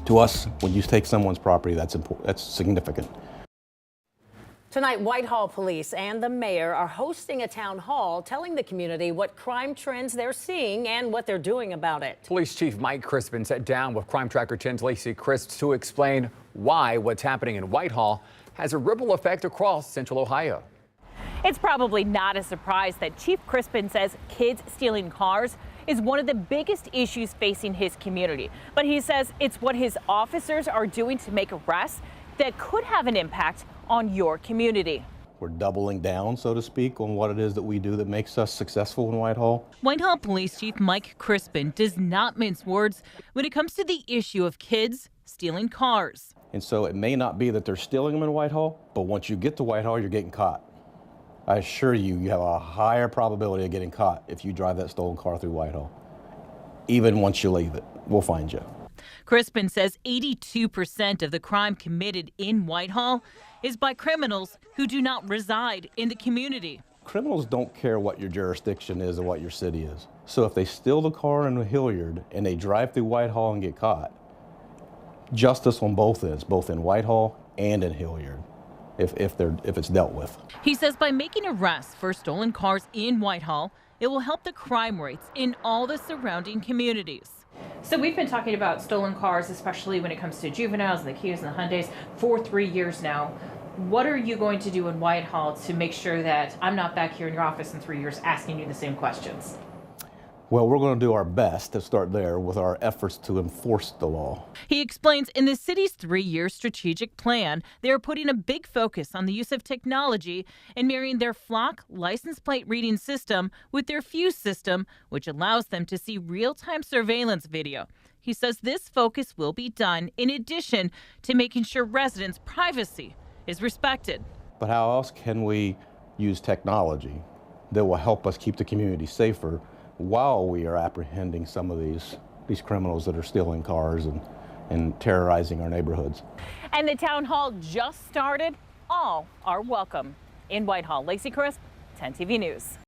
To us, when you take someone's property, that's important. That's significant. Tonight, Whitehall Police and the mayor are hosting a town hall telling the community what crime trends they're seeing and what they're doing about it. Police Chief Mike Crispin sat down with Crime Tracker 10's Lacey Crisp to explain why what's happening in Whitehall has a ripple effect across Central Ohio. It's probably not a surprise that Chief Crispin says kids stealing cars is one of the biggest issues facing his community. But he says it's what his officers are doing to make arrests that could have an impact on your community. We're doubling down, so to speak, on what it is that we do that makes us successful in Whitehall. Whitehall Police Chief Mike Crispin does not mince words when it comes to the issue of kids stealing cars. And so it may not be that they're stealing them in Whitehall, but once you get to Whitehall, you're getting caught. I assure you, you have a higher probability of getting caught if you drive that stolen car through Whitehall. Even once you leave it, we'll find you. Crispin says 82% of the crime committed in Whitehall is by criminals who do not reside in the community. Criminals don't care what your jurisdiction is or what your city is. So if they steal the car in Hilliard and they drive through Whitehall and get caught, justice on both ends, both in Whitehall and in Hilliard, if it's dealt with. He says by making arrests for stolen cars in Whitehall, it will help the crime rates in all the surrounding communities. So we've been talking about stolen cars, especially when it comes to juveniles and the Kias and the Hyundais, for 3 years now. What are you going to do in Whitehall to make sure that I'm not back here in your office in 3 years asking you the same questions? Well, we're going to do our best to start there with our efforts to enforce the law. He explains in the city's 3-year strategic plan, they are putting a big focus on the use of technology and marrying their Flock license plate reading system with their Fuse system, which allows them to see real-time surveillance video. He says this focus will be done in addition to making sure residents' privacy is respected. But how else can we use technology that will help us keep the community safer while we are apprehending some of these criminals that are stealing cars and terrorizing our neighborhoods? And the town hall just started. All are welcome. In Whitehall, Lacey Crisp, 10 TV News.